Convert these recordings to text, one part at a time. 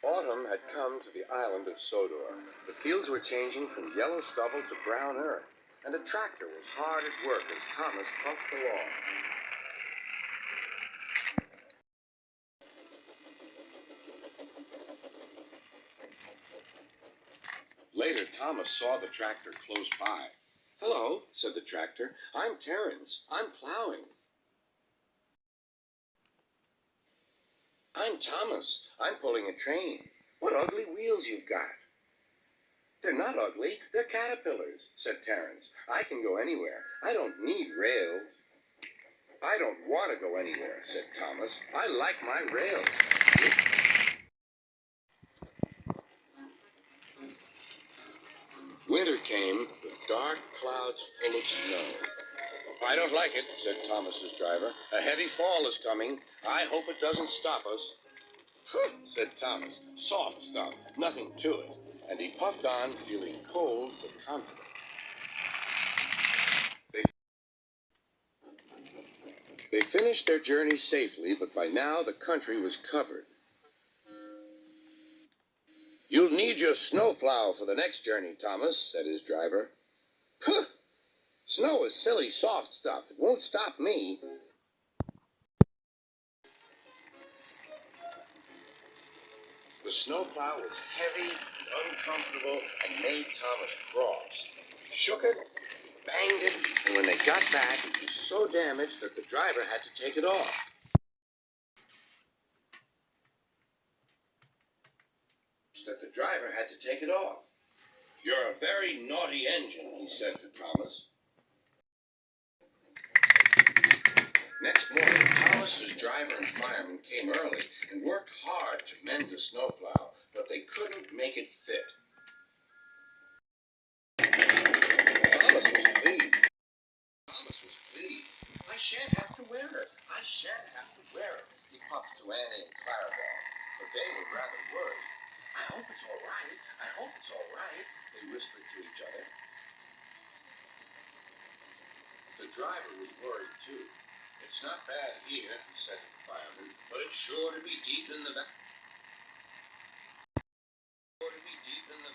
Autumn had come to the island of Sodor. The fields were changing from yellow stubble to brown earth, and a tractor was hard at work as Thomas puffed along. Later, Thomas saw the tractor close by. "Hello," said the tractor. "I'm Terence. I'm plowing." "I'm Thomas. I'm pulling a train. What ugly wheels you've got." "They're not ugly. They're caterpillars," said Terence. "I can go anywhere. I don't need rails." "I don't want to go anywhere," said Thomas. "I like my rails." Winter came with dark clouds full of snow. "I don't like it," said Thomas's driver. "A heavy fall is coming. I hope it doesn't stop us." "Huh," said Thomas. "Soft stuff. Nothing to it." And he puffed on, feeling cold but confident. They finished their journey safely, but by now the country was covered. "You'll need your snowplow for the next journey, Thomas," said his driver. "Huh! Snow is silly, soft stuff. It won't stop me." The snowplow was heavy and uncomfortable and made Thomas cross. He shook it, banged it, and when they got back, it was so damaged that the driver had to take it off. "You're a very naughty engine," he said to Thomas. Next morning, Thomas's driver and fireman came early and worked hard to mend the snowplow, but they couldn't make it fit. Thomas was pleased. "I shan't have to wear it. I shan't have to wear it," he puffed to Annie and Clarabelle, but they were rather worried. "I hope it's all right. I hope it's all right," they whispered to each other. The driver was worried, too. "It's not bad here," he said to the fireman, "but it's sure to be deep in the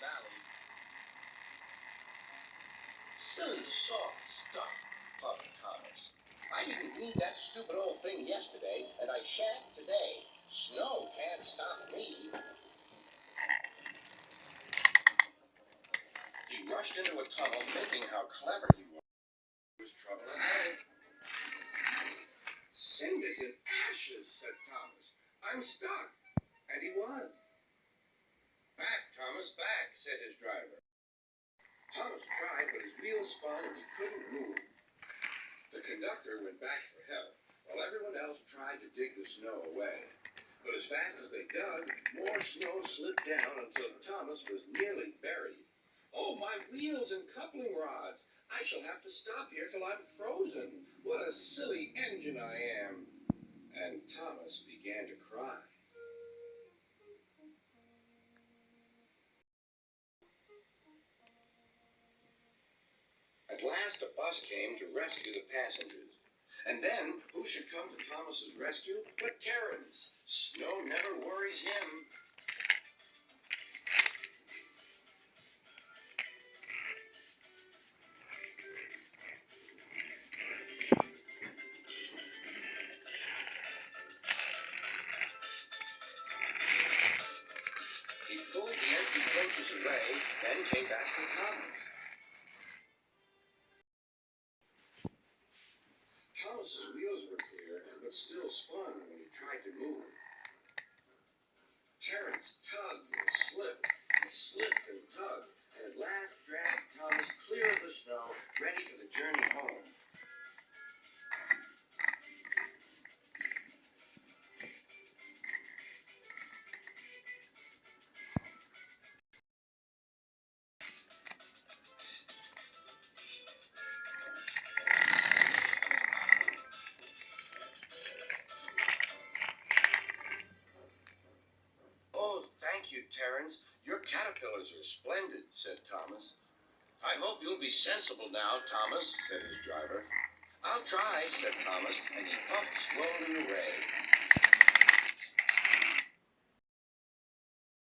valley. "Silly, soft stuff," puffed Thomas. "I didn't need that stupid old thing yesterday, and I shan't today. Snow can't stop me." He rushed into a tunnel, thinking how clever he was. There was trouble ahead. "Cinders and ashes," said Thomas. "I'm stuck." And he was. "Back, Thomas, back," said his driver. Thomas tried, but his wheels spun and he couldn't move. The conductor went back for help, while everyone else tried to dig the snow away. But as fast as they dug, more snow slipped down until Thomas was nearly buried. "Oh, my wheels and coupling rods! I shall have to stop here till I'm frozen. What a silly engine I am!" And Thomas began to cry. At last a bus came to rescue the passengers. And then, who should come to Thomas's rescue but Terence? Snow never worries him. He pulled the empty coaches away, then came back to Thomas. Thomas's wheels were clear, but still spun when he tried to move. Terence tugged and slipped. He slipped and tugged, and at last dragged Thomas clear of the snow, ready for the journey home. "Oh, thank you, Terence. Your caterpillars are splendid," said Thomas. "I hope you'll be sensible now, Thomas," said his driver. "I'll try," said Thomas, and he puffed slowly away.